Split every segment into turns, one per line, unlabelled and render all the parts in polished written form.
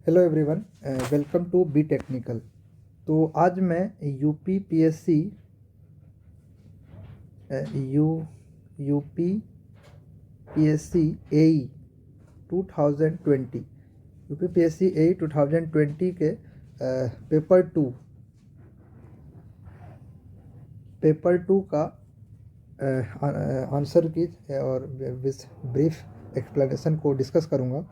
Hello everyone, welcome to B technical. तो आज मैं UP PSC U UP PSC AE 2020 UP PSC AE 2020 के paper two का answer key और brief explanation को डिस्कस करूँगा।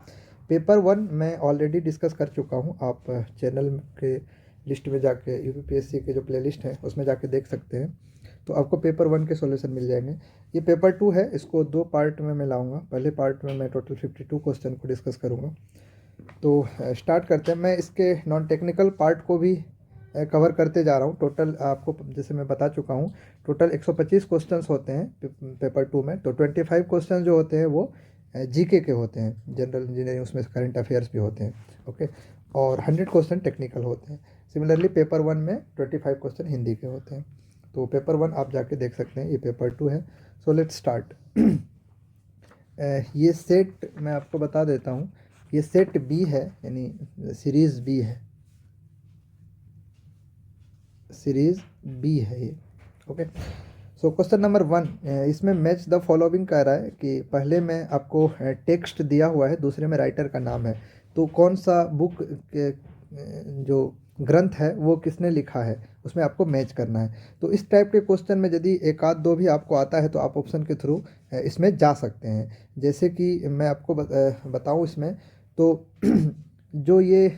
पेपर वन मैं ऑलरेडी डिस्कस कर चुका हूँ। आप चैनल के लिस्ट में जाके यूपीपीएससी के जो प्लेलिस्ट है उसमें जाके देख सकते हैं, तो आपको पेपर वन के सॉल्यूशन मिल जाएंगे। ये पेपर टू है, इसको दो पार्ट में मैं लाऊंगा। पहले पार्ट में मैं टोटल 52 क्वेश्चन को डिस्कस करूँगा। तो स्टार्ट करते हैं। मैं इसके नॉन टेक्निकल पार्ट को भी कवर करते जा रहा हूँ। टोटल आपको जैसे मैं बता चुका हूँ, टोटल 125 क्वेश्चंस होते हैं पेपर टू में। तो 25 क्वेश्चन जो होते हैं वो जीके के होते हैं, जनरल इंजीनियरिंग, उसमें करंट अफेयर्स भी होते हैं। ओके, और 100 क्वेश्चन टेक्निकल होते हैं। सिमिलरली पेपर वन में 25 क्वेश्चन हिंदी के होते हैं। तो पेपर वन आप जाके देख सकते हैं, ये पेपर टू है। So let's start. ये सेट मैं आपको बता देता हूँ, ये सेट बी है, यानी सीरीज़ बी है, सीरीज बी है ये। Okay, so question number one, इसमें मैच द फॉलोइंग कह रहा है कि पहले में आपको टेक्स्ट दिया हुआ है, दूसरे में राइटर का नाम है। तो कौन सा बुक जो ग्रंथ है वो किसने लिखा है, उसमें आपको मैच करना है। तो इस टाइप के क्वेश्चन में यदि एक आध दो भी आपको आता है तो आप ऑप्शन के थ्रू इसमें जा सकते हैं। जैसे कि मैं आपको बताऊं इसमें, तो जो ये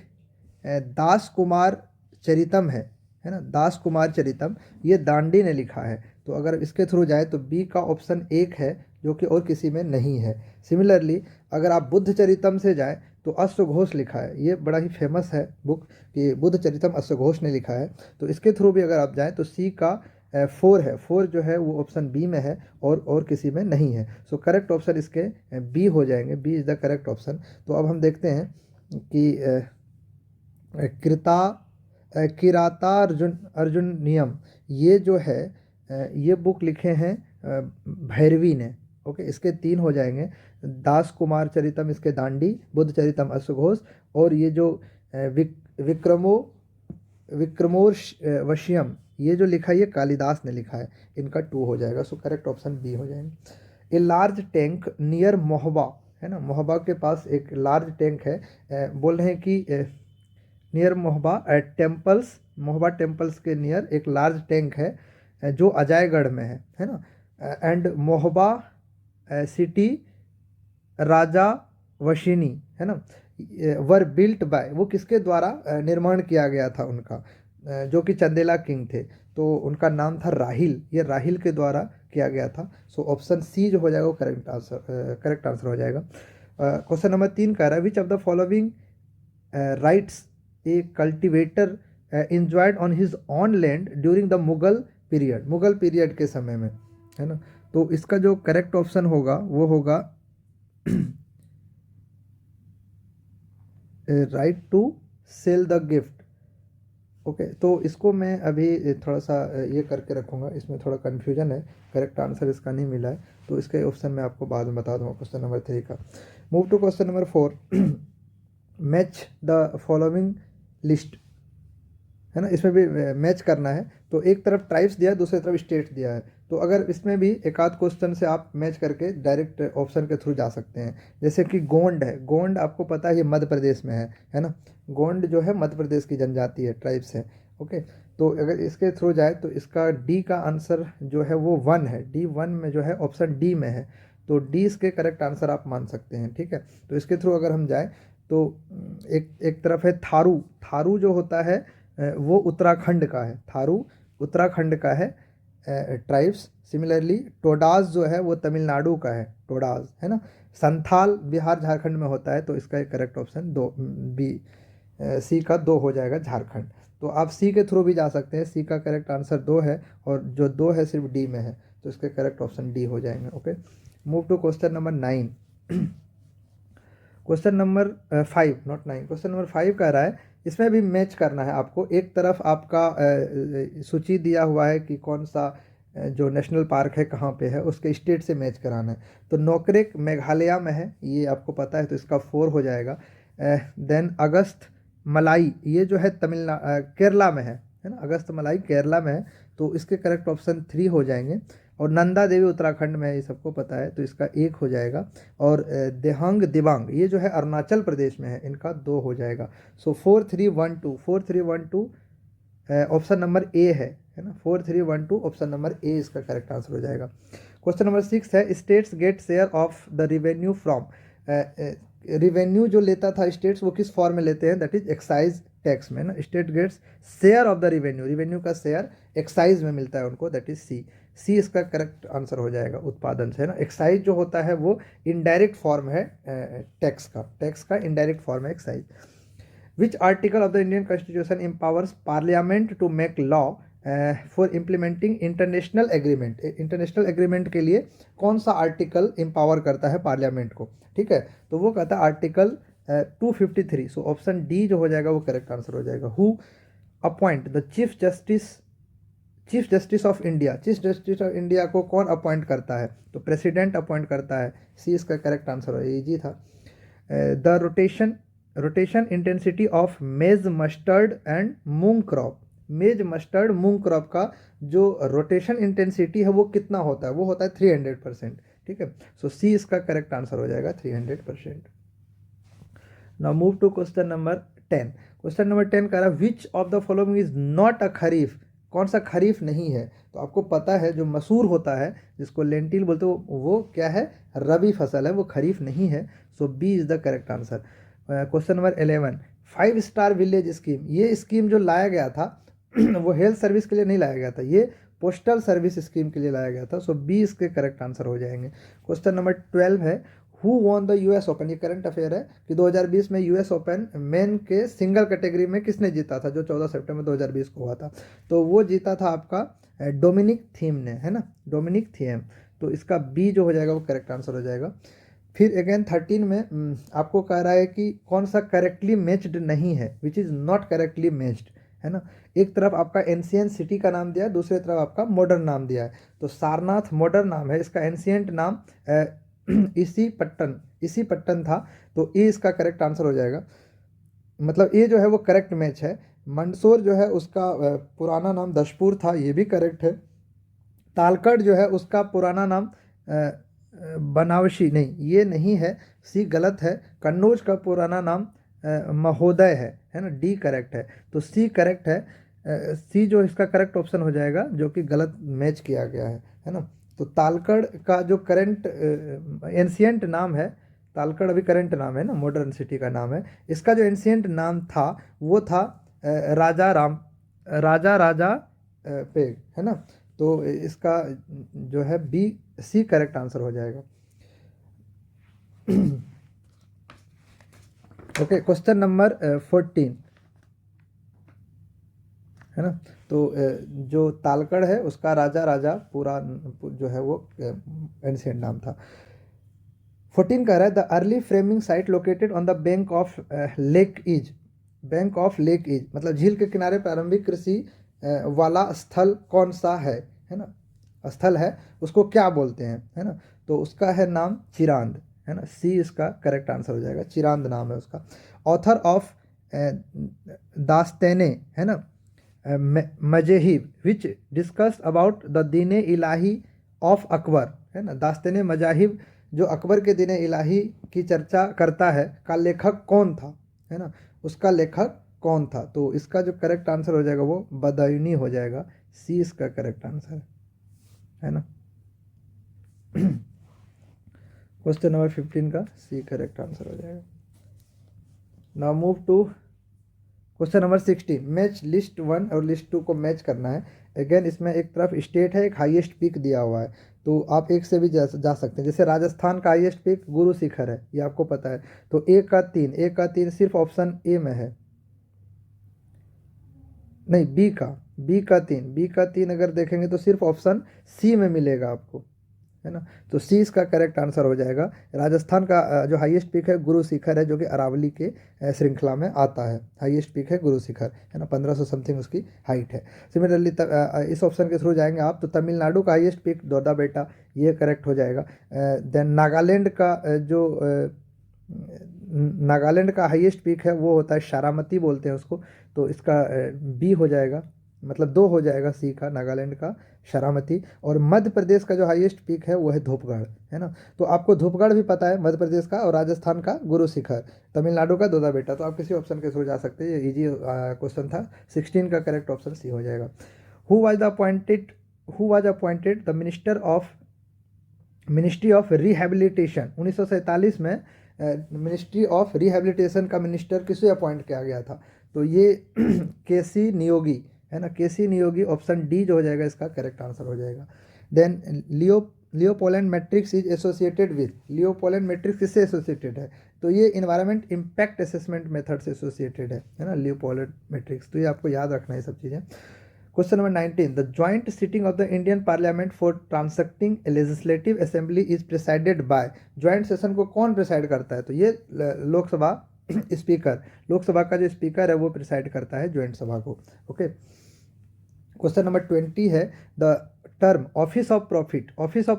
दास कुमार चरितम है ना, दास कुमार चरितम, ये दांडी ने लिखा है। तो अगर इसके थ्रू जाए तो बी का ऑप्शन एक है, जो कि और किसी में नहीं है। सिमिलरली अगर आप बुद्ध चरितम से जाए तो अश्वघोष लिखा है, ये बड़ा ही फेमस है बुक कि बुद्ध चरितम अश्वघोष ने लिखा है। तो इसके थ्रू भी अगर आप जाएँ तो सी का फोर है, फोर जो है वो ऑप्शन बी में है और किसी में नहीं है। सो करेक्ट ऑप्शन इसके बी हो जाएंगे, B is the correct option. तो अब हम देखते हैं कि कृता किरातार्जुन अर्जुन नियम, ये जो है ये बुक लिखे हैं भैरवी ने। ओके, इसके तीन हो जाएंगे, दास कुमार चरितम इसके दांडी, बुद्ध चरितम अश्वघोष, और ये जो विक्रमोर्श वश्यम, ये जो लिखा है ये कालिदास ने लिखा है। इनका टू हो जाएगा। सो करेक्ट ऑप्शन बी हो जाएंगे। A large tank near Mohaba, है ना, मोहबा के पास एक लार्ज टैंक है। बोल रहे हैं कि near Mohaba temples, Mohaba temples के नियर एक लार्ज टैंक है जो अजयगढ़ में है ना। एंड मोहबा सिटी राजा वशिनी, है ना, वर बिल्ट बाय, वो किसके द्वारा निर्माण किया गया था उनका, जो कि चंदेला किंग थे। तो उनका नाम था राहिल, ये राहिल के द्वारा किया गया था। सो ऑप्शन सी जो हो जाएगा वो करेक्ट आंसर हो जाएगा। क्वेश्चन नंबर तीन कह रहा है which of the following writes a cultivator enjoyed on his own land during the Mughal period, Mughal period के समय में, है ना। तो इसका जो करेक्ट ऑप्शन होगा वो होगा right to sell the gift. Okay, तो इसको मैं अभी थोड़ा सा ये करके रखूँगा, इसमें थोड़ा कन्फ्यूजन है, करेक्ट आंसर इसका नहीं मिला है, तो इसका ऑप्शन मैं आपको बाद में बता दूँगा क्वेश्चन नंबर थ्री का। Move to question number four, match the following list, है ना, इसमें भी मैच करना है। तो एक तरफ ट्राइब्स दिया है, दूसरी तरफ स्टेट दिया है। तो अगर इसमें भी एक आध क्वेश्चन से आप मैच करके डायरेक्ट ऑप्शन के थ्रू जा सकते हैं। जैसे कि गोंड है, गोंड आपको पता है ये मध्य प्रदेश में है ना, गोंड जो है मध्य प्रदेश की जनजाति है, ट्राइब्स है। ओके, तो अगर इसके थ्रू जाए तो इसका डी का आंसर जो है वो वन है, डी वन में जो है ऑप्शन डी में है। तो डी इसके करेक्ट आंसर आप मान सकते हैं, ठीक है। तो इसके थ्रू अगर हम जाए तो एक तरफ है थारू, थारू जो होता है वो उत्तराखंड का है, थारू उत्तराखंड का है ट्राइब्स। सिमिलरली टोडाज जो है वो तमिलनाडु का है, टोडाज, है ना। संथाल बिहार झारखंड में होता है। तो इसका एक करेक्ट ऑप्शन दो, बी सी का दो हो जाएगा, झारखंड। तो आप सी के थ्रू भी जा सकते हैं, सी का करेक्ट आंसर दो है और जो दो है सिर्फ डी में है, तो इसके करेक्ट ऑप्शन डी हो जाएंगे। Okay, move to question number nine. Question number five, not nine, question number five कह रहा है इसमें भी मैच करना है आपको। एक तरफ आपका सूची दिया हुआ है कि कौन सा जो नेशनल पार्क है कहाँ पे है, उसके स्टेट से मैच कराना है। तो नोकरेक मेघालय में है, ये आपको पता है, तो इसका फोर हो जाएगा। देन अगस्त मलाई, ये जो है केरला में है ना, अगस्त मलाई केरला में है, तो इसके करेक्ट ऑप्शन 3 हो जाएंगे। और नंदा देवी उत्तराखंड में है, ये सबको पता है, तो इसका 1 हो जाएगा। और देहांग दिबांग ये जो है अरुणाचल प्रदेश में है, इनका 2 हो जाएगा। सो 4312 ऑप्शन नंबर ए है ना, 4312 ऑप्शन नंबर ए इसका करेक्ट आंसर हो जाएगा। क्वेश्चन नंबर 6 है states get share of the revenue from, revenue जो लेता था स्टेट्स वो किस फॉर्म में लेते हैं, दैट इज एक्साइज टैक्स में ना। State gets share of the revenue, revenue का शेयर एक्साइज में मिलता है उनको, दैट इज सी इसका करेक्ट आंसर हो जाएगा उत्पादन से, है ना। एक्साइज जो होता है वो इनडायरेक्ट फॉर्म है टैक्स का इनडायरेक्ट फॉर्म है excise. Which article of the Indian Constitution empowers Parliament to make law for implementing international agreement, international agreement के लिए कौन सा आर्टिकल एम्पावर करता है पार्लियामेंट को, ठीक है, तो वो कहता है आर्टिकल 253। सो ऑप्शन डी जो हो जाएगा वो करेक्ट आंसर हो जाएगा। Who appoint the chief justice of India, chief justice of India को कौन अपॉइंट करता है, तो प्रेसिडेंट अपॉइंट करता है, सी इसका करेक्ट आंसर है, इजी था। द रोटेशन इंटेंसिटी ऑफ मेज मस्टर्ड एंड मूंग क्रॉप, मेज मस्टर्ड मूंग क्रॉप का जो रोटेशन इंटेंसिटी है वो कितना होता है, वो होता है 300%, ठीक है। सो सी इसका करेक्ट आंसर हो जाएगा 300%। Now move to question number 10। Question number 10 कह रहा है which of the following is not a kharif, कौन सा खरीफ नहीं है, तो आपको पता है जो मसूर होता है जिसको लेंटिल बोलते हो वो क्या है, रबी फसल है, वो खरीफ नहीं है। So B is the correct answer. Question number 11 5 star village scheme, ये स्कीम जो लाया गया था वो हेल्थ सर्विस के लिए नहीं लाया गया था, ये पोस्टल सर्विस स्कीम के लिए लाया गया था। सो बी इसके करेक्ट आंसर हो जाएंगे। क्वेश्चन नंबर 12 है who won the US open, ये करंट अफेयर है कि 2020 में यूएस ओपन मेन के सिंगल कैटेगरी में किसने जीता था, जो 14 सितंबर 2020 को हुआ था, तो वो जीता था आपका डोमिनिक थीम ने, है ना, डोमिनिक थीम। तो इसका बी जो हो जाएगा वो करेक्ट आंसर हो जाएगा। फिर अगेन 13 में आपको कह रहा है कि कौन सा करेक्टली मैच्ड नहीं है, which is not correctly matched, है ना। एक तरफ आपका एंशियंट सिटी का नाम दिया है, दूसरी तरफ आपका मॉडर्न नाम दिया है, तो सारनाथ मॉडर्न नाम है, इसका एंशियंट नाम इसी पट्टन था, तो ए इसका करेक्ट आंसर हो जाएगा। मतलब ए जो है वो करेक्ट मैच है। मंदसौर जो है उसका पुराना नाम दशपुर था, ये भी करेक्ट है। तालकड़ जो है उसका पुराना नाम बनावशी, नहीं ये नहीं है, सी गलत है। कन्नौज का पुराना नाम महोदय है ना, डी करेक्ट है, तो सी करेक्ट है। सी जो इसका करेक्ट ऑप्शन हो जाएगा, जो कि गलत मैच किया गया है ना। तो तालकड़ का जो करंट एंशियंट नाम है, तालकड़ अभी करंट नाम है ना, मॉडर्न सिटी का नाम है, इसका जो एंशियंट नाम था वो था राजा पेग, है ना। तो इसका जो है बी सी करेक्ट आंसर हो जाएगा। ओके, क्वेश्चन नंबर 14, है ना। तो जो तालकड़ है उसका राजा पूरा जो है वो एंशियंट नाम था। 14 कह रहा है the early framing site located on the bank of lake is, bank of lake is मतलब झील के किनारे प्रारंभिक कृषि वाला स्थल कौन सा है ना, स्थल है, उसको क्या बोलते हैं, है ना, तो उसका है नाम चिरांद, है ना, सी इसका करेक्ट आंसर हो जाएगा, चिरांद नाम है उसका। ऑथर ऑफ दास्ताने, है ना, मजेहिब विच डिस्कस अबाउट द दीने इलाही ऑफ अकबर, है ना, दास्ताने मजाहिब जो अकबर के दीने इलाही की चर्चा करता है का लेखक कौन था, है ना, उसका लेखक कौन था, तो इसका जो करेक्ट आंसर हो जाएगा वो बदायूनी हो जाएगा, सी इसका करेक्ट आंसर है ना। क्वेश्चन नंबर 15 का सी करेक्ट आंसर हो जाएगा। Now move to question number 16, match list 1 और लिस्ट 2 को मैच करना है। अगेन इसमें एक तरफ स्टेट है, एक हाईएस्ट पीक दिया हुआ है, तो आप एक से भी जा सकते हैं। जैसे राजस्थान का हाईएस्ट पीक गुरु शिखर है, ये आपको पता है, तो ए का 3 सिर्फ ऑप्शन ए में है, नहीं बी का 3 अगर देखेंगे तो सिर्फ ऑप्शन सी में मिलेगा आपको, है ना, तो सी इसका करेक्ट आंसर हो जाएगा। राजस्थान का जो हाईएस्ट पीक है गुरु शिखर है, जो कि अरावली के श्रृंखला में आता है, हाईएस्ट पीक है गुरु शिखर, है ना, 1500 समथिंग उसकी हाइट है। सिमिलरली इस ऑप्शन के थ्रू जाएंगे आप तो तमिलनाडु का हाईएस्ट पीक दोदा बेटा, ये करेक्ट हो जाएगा। देन नागालैंड का जो नागालैंड का हाईएस्ट पीक है वो होता है शारामती बोलते हैं उसको, तो इसका बी हो जाएगा, मतलब 2 हो जाएगा सी का, नागालैंड का शारामती। और मध्य प्रदेश का जो हाईएस्ट पीक है वो है धूपगढ़, है ना। तो आपको धूपगढ़ भी पता है मध्य प्रदेश का, और राजस्थान का गुरु शिखर, तमिलनाडु का दोदा बेटा। तो आप किसी ऑप्शन के थ्रू जा सकते हैं, ये इजी क्वेश्चन था। 16 का करेक्ट ऑप्शन सी हो जाएगा। Who was appointed the ministry of rehabilitation 1947 में मिनिस्ट्री ऑफ रिहेबिलिटेशन का मिनिस्टर किसे अपॉइंट किया गया था? तो ये केसी नियोगी, है ना, केसी नियोगी। ऑप्शन डी जो हो जाएगा इसका करेक्ट आंसर हो जाएगा। Then Leopold matrix is associated with, Leopold matrix किससे एसोसिएटेड है? तो ये इन्वायरमेंट इम्पैक्ट असेसमेंट मेथड से एसोसिएटेड है ना, लियोपोलैंड मैट्रिक्स। तो ये आपको याद रखना है सब चीज़ें। Question number 19, the joint sitting of the Indian parliament for transacting legislative assembly is presided by, joint session को कौन प्रिसाइड करता है? तो ये लोकसभा स्पीकर, लोकसभा का जो स्पीकर है वो प्रिसाइड करता है ज्वाइंट सभा को। ओके, क्वेश्चन नंबर 20 है, the term office of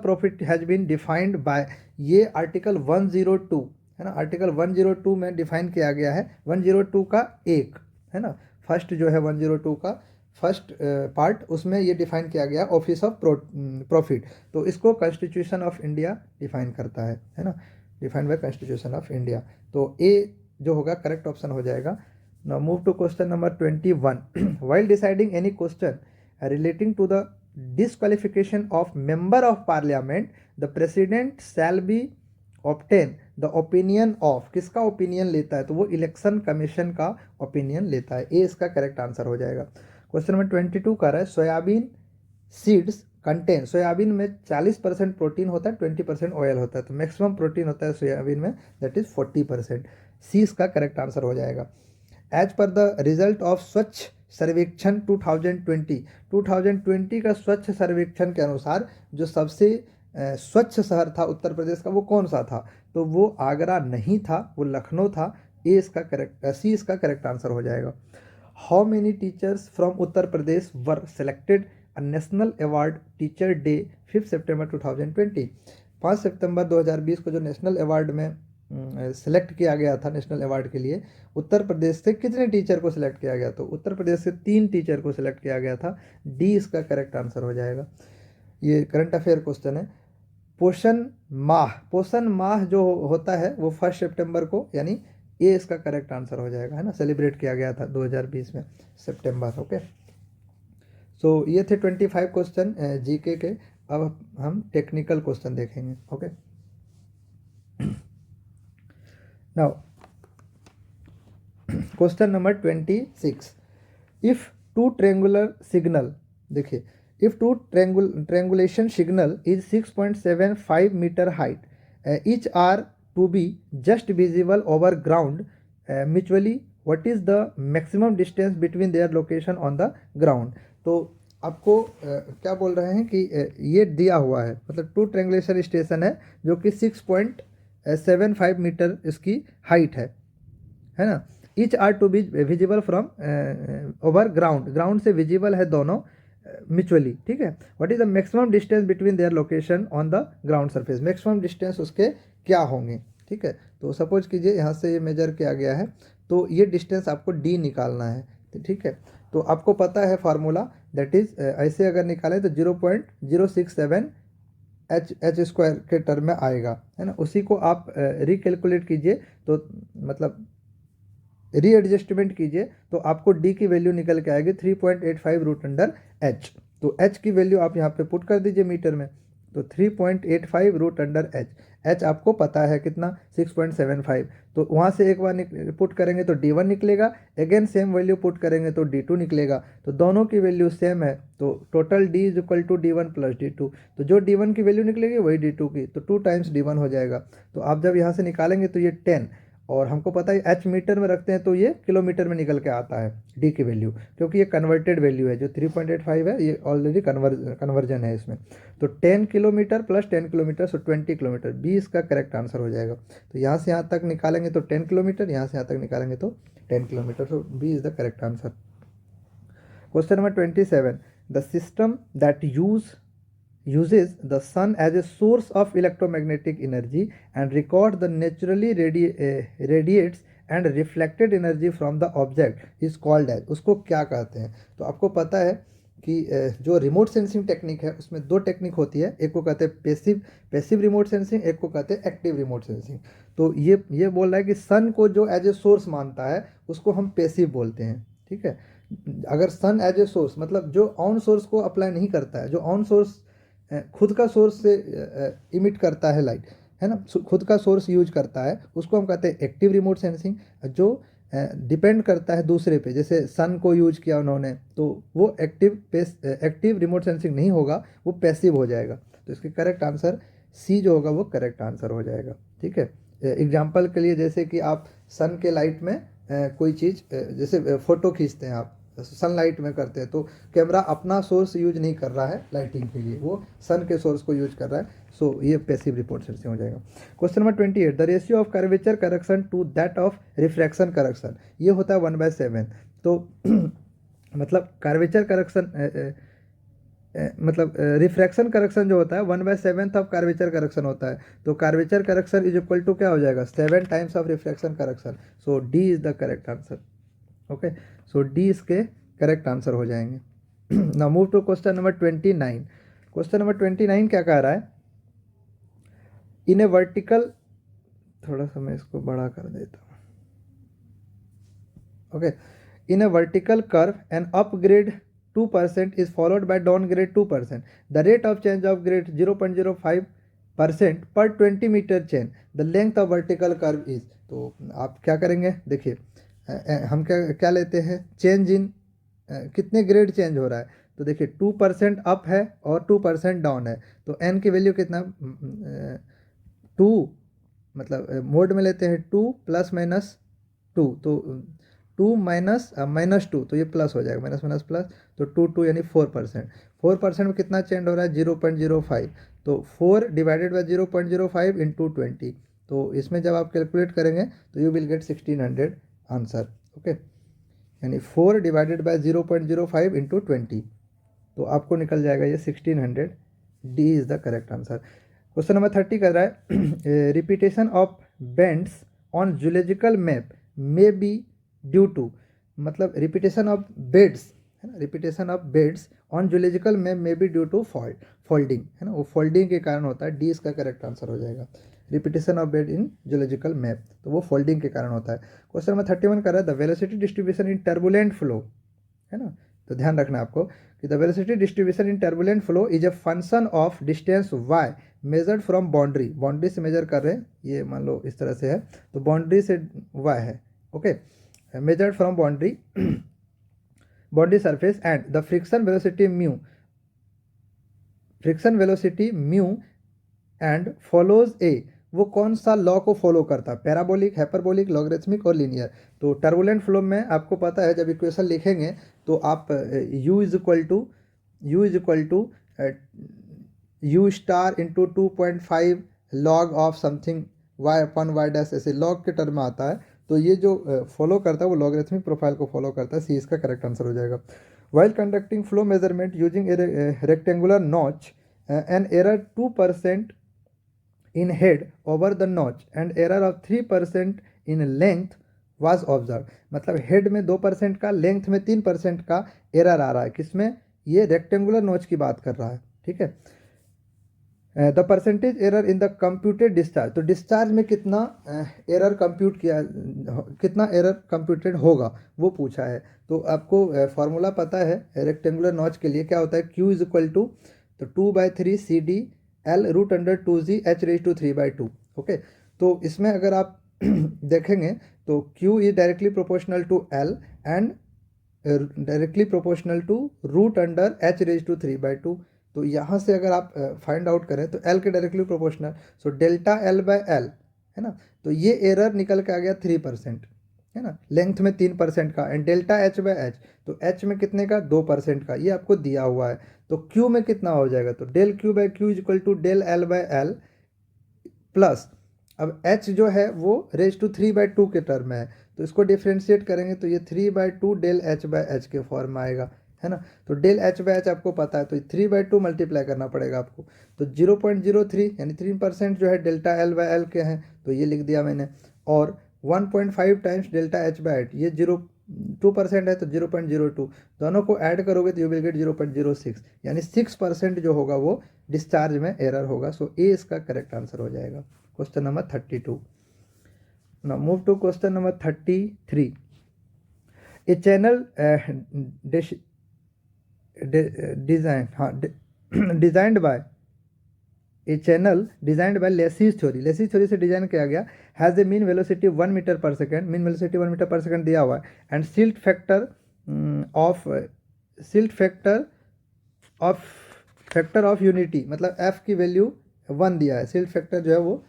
profit has been defined by, ये आर्टिकल 102 है ना, आर्टिकल 102 में डिफाइन किया गया है। 102 का एक है ना, फर्स्ट जो है 102 का फर्स्ट पार्ट, उसमें ये डिफाइन किया गया ऑफिस ऑफ प्रॉफिट। तो इसको कॉन्स्टिट्यूशन ऑफ इंडिया डिफाइन करता है ना, defined by constitution of India. तो ए जो होगा करेक्ट ऑप्शन हो जाएगा। Now move to question number 21, while deciding any question relating to the disqualification of member of parliament the president shall be obtain the opinion of, किसका opinion लेता है? तो वो इलेक्शन कमीशन का ओपिनियन लेता है। ए इसका करेक्ट आंसर हो जाएगा। क्वेश्चन नंबर 22 कर रहा है, सोयाबीन सीड्स कंटेन, सोयाबीन में 40% प्रोटीन होता है, 20% ऑयल होता है, तो मैक्सिमम प्रोटीन होता है सोयाबीन में, दैट इज 40%। सी इसका करेक्ट आंसर हो जाएगा। As per the result of स्वच्छ सर्वेक्षण 2020 का स्वच्छ सर्वेक्षण के अनुसार जो सबसे स्वच्छ शहर था उत्तर प्रदेश का वो कौन सा था? तो वो आगरा नहीं था, वो लखनऊ था। ए इसका करेक्ट, सी इसका करेक्ट आंसर हो जाएगा। How many teachers from Uttar Pradesh were selected a national award teacher day 5 सितंबर 2020, 5 सितंबर 2020 को जो नेशनल अवार्ड में सेलेक्ट किया गया था, नेशनल अवार्ड के लिए उत्तर प्रदेश से कितने टीचर को सिलेक्ट किया गया? तो उत्तर प्रदेश से 3 टीचर को सिलेक्ट किया गया था। डी इसका करेक्ट आंसर हो जाएगा। ये करंट अफेयर क्वेश्चन है। पोषण माह जो होता है वो 1 सितंबर को, यानी ये इसका करेक्ट आंसर हो जाएगा, है ना, सेलिब्रेट किया गया था 2020 में सितंबर। ओके, सो ये थे 25 क्वेश्चन जीके के। अब हम टेक्निकल क्वेश्चन देखेंगे। Okay, now question number 26, if two triangular signal, देखिए, if two triangulation signal is 6.75 metre height, each are to be just visible over ground mutually, what is the maximum distance between their location on the ground? तो आपको क्या बोल रहे हैं कि ये दिया हुआ है, मतलब 2 ट्रेंगुलेशन स्टेशन है जो कि 6.75 मीटर इसकी हाइट है ना। Each are to be visible from over ground, ground से विजिबल है दोनों म्यूचुअली, ठीक है। What is the maximum distance between their location on the ground surface, maximum distance उसके क्या होंगे, ठीक है। तो सपोज कीजिए यहाँ से ये मेजर किया गया है, तो ये डिस्टेंस आपको डी निकालना है, ठीक है। तो आपको पता है फार्मूला, दैट इज ऐसे अगर निकालें तो 0.067 एच स्क्वायर के टर्म में आएगा, है ना। उसी को आप रिकैलकुलेट कीजिए, तो मतलब रीएडजस्टमेंट कीजिए, तो आपको डी की वैल्यू निकल के आएगी 3.85 रूट अंडर एच। तो एच की वैल्यू आप यहाँ पे पुट कर दीजिए मीटर में, तो 3.85 रूट अंडर एच। एच आपको पता है कितना, 6.75। तो वहाँ से एक बार पुट करेंगे तो D1 निकलेगा, अगेन सेम वैल्यू पुट करेंगे तो D2 निकलेगा। तो दोनों की वैल्यू सेम है, तो total D is equal to D1 plus D2। तो जो D1 की वैल्यू निकलेगी वही D2 की, तो 2 टाइम्स D1 हो जाएगा। तो आप जब यहाँ से निकालेंगे तो ये 10, और हमको पता है एच मीटर में रखते हैं तो ये किलोमीटर में निकल के आता है डी की वैल्यू, क्योंकि ये कन्वर्टेड वैल्यू है। जो 3.85 है ये ऑलरेडी कन्वर्जन है इसमें। तो 10 किलोमीटर प्लस 10 किलोमीटर, सो 20 किलोमीटर, बी इसका करेक्ट आंसर हो जाएगा। तो यहाँ से यहाँ तक निकालेंगे तो 10 किलोमीटर, यहाँ से यहाँ तक निकालेंगे तो 10 kilometre, so B is the correct answer. Question number 27, the system that use uses the sun as a source of electromagnetic energy and records the naturally radiates and reflected energy from the object is called as, उसको क्या कहते हैं। तो आपको पता है कि जो रिमोट सेंसिंग टेक्निक है उसमें दो टेक्निक होती है, एक को कहते हैं पैसिव रिमोट सेंसिंग, एक को कहते हैं एक्टिव रिमोट सेंसिंग। तो ये बोल रहा है कि सन को जो एज ए सोर्स मानता है उसको हम पैसिव बोलते हैं, ठीक है। अगर सन एज ए सोर्स मतलब जो ऑन सोर्स को अप्लाई नहीं करता है, जो ऑन सोर्स खुद का सोर्स से इमिट करता है लाइट, है ना, खुद का सोर्स यूज करता है, उसको हम कहते हैं एक्टिव रिमोट सेंसिंग। जो डिपेंड करता है दूसरे पे, जैसे सन को यूज किया उन्होंने, तो वो एक्टिव रिमोट सेंसिंग नहीं होगा, वो पैसिव हो जाएगा। तो इसके करेक्ट आंसर सी जो होगा वो करेक्ट आंसर हो जाएगा, ठीक है। एग्जाम्पल के लिए जैसे कि आप सन के लाइट में कोई चीज़ जैसे फ़ोटो खींचते हैं, आप सनलाइट में करते हैं, तो कैमरा अपना सोर्स यूज नहीं कर रहा है लाइटिंग के लिए, वो सन के सोर्स को यूज कर रहा है। सो ये पैसिव रिपोर्ट सेंसिंग हो जाएगा। Question number 28, the ratio of curvature correction to that of refraction correction, ये होता है 1/7। तो मतलब कर्वेचर करेक्शन मतलब रिफ्रैक्शन करेक्शन जो होता है 1/7 ऑफ कर्वेचर करेक्शन होता है। तो curvature correction is equal to क्या हो जाएगा, 7 times of refraction correction. So D is the correct answer, okay. So D इसके करेक्ट आंसर हो जाएंगे। Now move to question number 29। Question number 29 क्या कह रहा है, इन ए वर्टिकल, थोड़ा सा मैं इसको बड़ा कर देता हूँ, okay. In A vertical curve an upgrade 2% is followed by downgrade 2%. The rate of change of grade 0.05% per 20 meter chain. The length of vertical curve is, तो आप क्या करेंगे, देखिए हम क्या लेते हैं, चेंज इन कितने ग्रेड चेंज हो रहा है। तो देखिए 2% अप है और 2% डाउन है, तो n की वैल्यू कितना, 2 मतलब मोड में लेते हैं 2 + -2, तो 2 - -2, तो ये प्लस हो जाएगा, माइनस प्लस, तो 2 यानी 4%। 4% में कितना चेंज हो रहा है, 0.05, तो 4 डिवाइडेड बाई 0.05 इंटू 20, तो इसमें जब आप कैलकुलेट करेंगे तो you will gate 1600 answer, okay. यानी 4 डिवाइडेड बाई 0.05 इंटू 20, तो आपको निकल जाएगा ये 1600। D is the correct answer. Question number 30 कर रहा है, repetition of bends on zoological map may be due to, मतलब रिपीटेशन ऑफ बेड्स है ना, repetition of beds on zoological map may be due to folding, है ना, वो folding के कारण होता है। डी इसका करेक्ट आंसर हो जाएगा। Repetition of bed in zoological map, तो वो फोल्डिंग के कारण होता है। क्वेश्चन नंबर 31 कर रहा है, the velocity distribution in turbulent flow, है ना, तो ध्यान रखना आपको कि the velocity distribution in turbulent flow is a function of distance y measured from boundary से मेजर कर रहे हैं, ये मान लो इस तरह से है, तो बाउंड्री से y है, okay, measured from boundary surface and the friction velocity mu and follows a, वो कौन सा लॉ को फॉलो करता है, पैराबोलिक, हाइपरबोलिक, लॉगरिथमिक और लीनियर। तो टर्बुलेंट फ्लो में आपको पता है जब इक्वेशन लिखेंगे तो आप u is equal to u star into 2.5 log of something y upon y dash, ऐसे लॉग के टर्म में आता है। तो ये जो फॉलो करता है वो लॉगरिथमिक प्रोफाइल को फॉलो करता है। सी इसका करेक्ट आंसर हो जाएगा। While conducting flow measurement using rectangular notch an error 2% in head over the notch and error of 3% in length was observed, मतलब हेड में 2% का, लेंथ में 3% का एरर आ रहा है, किसमें, ये रेक्टेंगुलर नॉच की बात कर रहा है, ठीक है। The percentage error in the computed discharge, तो डिस्चार्ज में कितना एरर कंप्यूट किया, कितना एरर कंप्यूटेड होगा वो पूछा है। तो आपको फॉर्मूला पता है रेक्टेंगुलर नॉच के लिए, क्या होता है, Q इज इक्वल टू, तो 2/3 CD L √2G H⁻3/2, okay. तो इसमें अगर आप देखेंगे तो Q is directly proportional to L and directly proportional to √H⁻3/2। तो यहाँ से अगर आप फाइंड आउट करें तो L के directly proportional, so delta L/L, है ना, तो ये एरर निकल के आ गया 3%, है ना, लेंथ में 3% का, एंड डेल्टा H/H, तो H में कितने का, 2% का, ये आपको दिया हुआ है। तो Q में कितना हो जाएगा, तो del Q/Q is equal to del L/L plus, अब H जो है वो raised to 3/2 के टर्म में है, तो इसको डिफ्रेंशिएट करेंगे तो ये 3/2 डेल H/H के फॉर्म में आएगा, है ना। तो डेल एच बाई एच आपको पता है, तो 3/2 मल्टीप्लाई करना पड़ेगा आपको। तो 0.03 यानी 3% जो है डेल्टा एल बाई एल के हैं, तो ये लिख दिया मैंने। और 1.5 times delta H by H, ये 2% है तो 0.02, दोनों को ऐड करोगे तो यू विल गेट 0.06, यानी 6% जो होगा वो डिस्चार्ज में एरर होगा। सो ए इसका करेक्ट आंसर हो जाएगा। Question number 32। Now move to question number 33। A channel designed by a channel designed by Lacey's theory, Lacey's theory से डिजाइन किया गया, has a mean velocity 1 metre per second, mean velocity 1 metre per second दिया हुआ है, and silt factor of unity, मतलब F की value 1 दिया है, सिल्ट फैक्टर जो है वो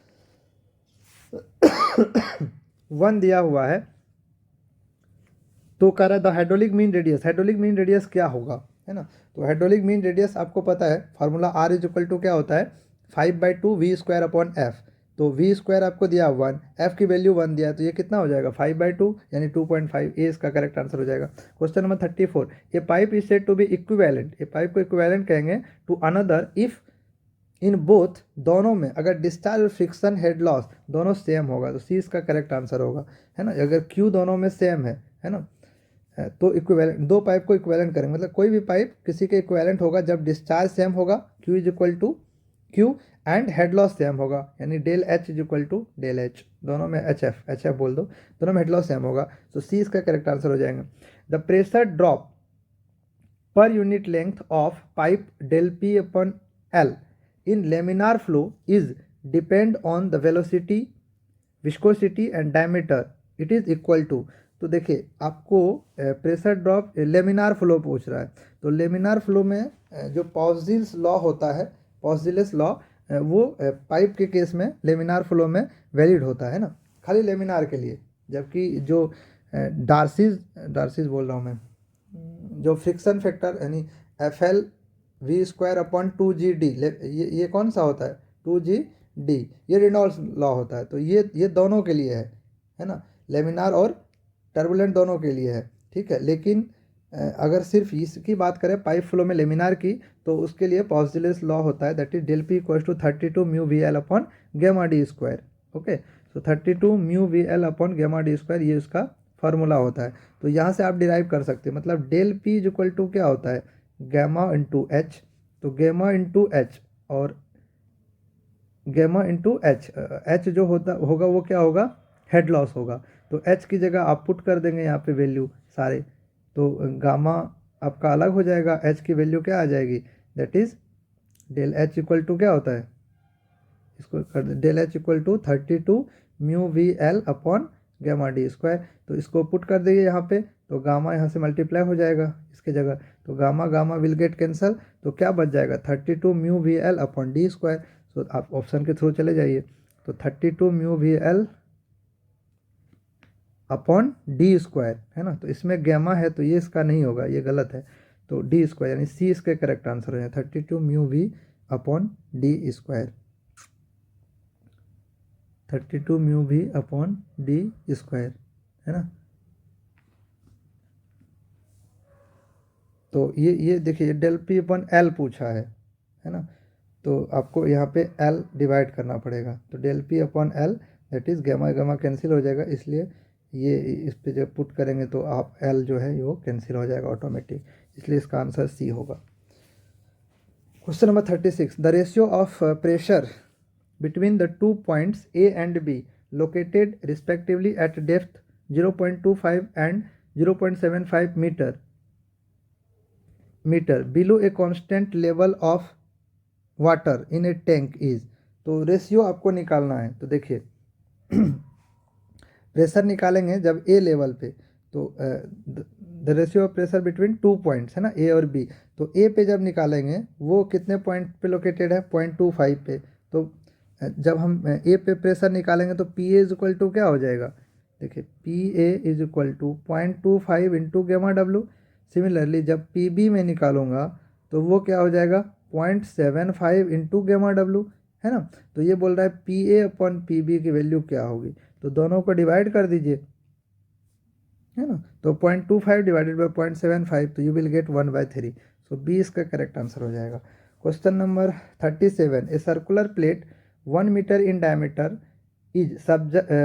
1 दिया हुआ है। तो कह रहा है the hydraulic mean radius, hydraulic mean radius क्या होगा, है ना। तो हाइड्रोलिक मीन रेडियस आपको पता है, formula R is equal to क्या होता है, 5/2 वी स्क्वायर अपॉन एफ। तो वी स्क्वायर आपको दिया 1, एफ की वैल्यू 1 दिया है, तो ये कितना हो जाएगा 5/2 यानी 2.5, ए इसका करेक्ट आंसर हो जाएगा। Question number 34। A pipe is said to be equivalent, a pipe को इक्विवेलेंट कहेंगे to another if in both, दोनों में अगर डिस्चार्ज और फ्रिक्शन हेड लॉस दोनों सेम होगा, तो सी इसका करेक्ट आंसर होगा, है ना। अगर क्यू दोनों में सेम है ना, तो इक्विवेलेंट, दो पाइप को इक्विवेलेंट करेंगे, मतलब कोई भी पाइप किसी के इक्विवेलेंट होगा जब डिस्चार्ज सेम होगा, Q is equal to Q, and head loss same होगा, यानी del H is equal to del H, दोनों में एच एफ बोल दो, दोनों में हेड लॉस सेम होगा, तो सी इसका करेक्ट आंसर हो जाएगा। The pressure drop per unit length of pipe del P upon L in laminar flow is depend on the velocity, viscosity and diameter, it is equal to. तो देखिए आपको pressure drop laminar flow पूछ रहा है, तो laminar flow में जो पॉजिल्स law होता है, पॉजिलस लॉ, वो पाइप के केस में लेमिनार फ्लो में वैलिड होता है ना, खाली लेमिनार के लिए। जबकि जो डार्सिस बोल रहा हूँ मैं, जो फ्रिक्शन फैक्टर यानी F L V square upon 2GD, ये कौन सा होता है 2GD, ये रेनॉल्ड्स लॉ होता है। तो ये दोनों के लिए है ना, लेमिनार और टर्बुलेंट दोनों के लिए है, ठीक है। लेकिन अगर सिर्फ इसकी बात करें पाइप फ्लो में लेमिनार की, तो उसके लिए पॉजिटिव लॉ होता है, that is del P equals to 32 mu V L upon gamma D square. Okay, so 32 mu V L upon gamma D square, ये उसका फार्मूला होता है। तो यहाँ से आप डिराइव कर सकते हैं, मतलब del P is equal to क्या होता है, गैमा इंटू एच, तो गैमा इंटू एच, और गैमा इंटू एच, एच जो होगा वो क्या होगा, हेड लॉस होगा। तो एच की जगह आप पुट कर देंगे यहाँ पे वैल्यू सारे, तो गामा आपका अलग हो जाएगा, एच की वैल्यू क्या आ जाएगी, that is del H equal to क्या होता है, इसको कर दे, del H equal to 32 mu V L upon gamma D square. तो इसको पुट कर देंगे यहाँ पे, तो गामा यहाँ से मल्टीप्लाई हो जाएगा इसके जगह, तो gamma gamma will get cancel, तो क्या बच जाएगा 32 mu V L upon D square. तो आप ऑप्शन के थ्रू चले जाइए, तो 32 mu V L upon D square, है ना। तो इसमें गैमा है तो ये इसका नहीं होगा, ये गलत है, तो डी स्क्वायर यानी सी इसके करेक्ट आंसर हो जाए, 32 mu V upon D square, 32 mu V upon D square, है ना। तो ये देखिए डेल पी अपॉन एल पूछा है ना, तो आपको यहाँ पे एल डिवाइड करना पड़ेगा, तो del P upon L that is gamma gamma cancel हो जाएगा, इसलिए ये इस पे जब पुट करेंगे तो आप एल जो है वो कैंसिल हो जाएगा ऑटोमेटिक, इसलिए इसका आंसर सी होगा। Question number 36। The ratio of pressure between the 2 points A and B located respectively at depth 0.25 and 0.75 metre below a constant level of water in a tank is. तो रेशियो आपको निकालना है, तो देखिए प्रेशर निकालेंगे जब ए लेवल पे, तो the ratio of pressure between 2 points है ना, ए और बी, तो ए पे जब निकालेंगे वो कितने पॉइंट पे लोकेटेड है 0.25 पे, तो जब हम ए पे प्रेशर निकालेंगे तो P A is equal to क्या हो जाएगा, देखिए P A is equal to 0.25 into gamma W. Similarly जब पी बी में निकालूंगा तो वो क्या हो जाएगा 0.75 इंटू गेमा डब्ल्यू, है ना। तो ये बोल रहा है P A upon P B की वैल्यू क्या होगी, तो दोनों को डिवाइड कर दीजिए, है ना। तो 0.25 डिवाइडेड बाई 0.75, तो you will get 1/3। So B इसका करेक्ट आंसर हो जाएगा। Question number 37, a circular plate 1 metre in diameter is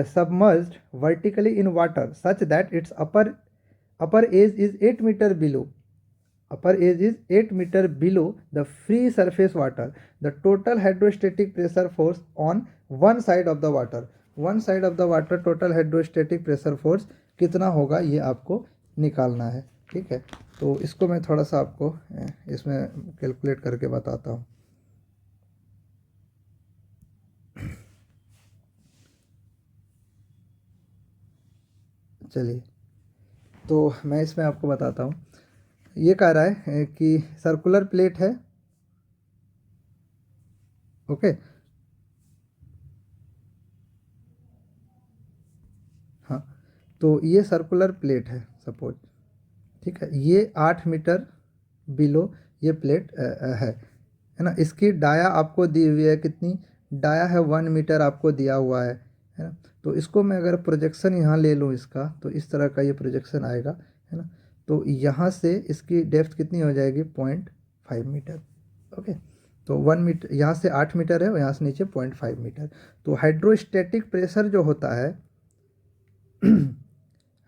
submerged vertically in water such that its upper edge is 8 meter below. Upper edge is 8 meter below the free surface water. The total hydrostatic pressure force on one side of the water. One side of the water total hydrostatic pressure force कितना होगा ये आपको निकालना है। ठीक है, तो इसको मैं थोड़ा सा आपको इसमें कैलकुलेट करके बताता हूँ। चलिए, तो मैं इसमें आपको बताता हूँ। ये कह रहा है कि सर्कुलर प्लेट है, ओके। हाँ, तो ये सर्कुलर प्लेट है सपोज, ठीक है। ये 8 मीटर बिलो ये प्लेट है ना। इसकी डाया आपको दी हुई है, कितनी डाया है, 1 मीटर आपको दिया हुआ है ना। तो इसको मैं अगर प्रोजेक्शन यहाँ ले लूँ इसका, तो इस तरह का ये प्रोजेक्शन आएगा, है ना। तो यहाँ से इसकी डेप्थ कितनी हो जाएगी, 0.5 मीटर, ओके। तो 1 मीटर यहाँ से 8 मीटर है और यहाँ से नीचे 0.5 मीटर। तो हाइड्रोस्टैटिक प्रेशर जो होता है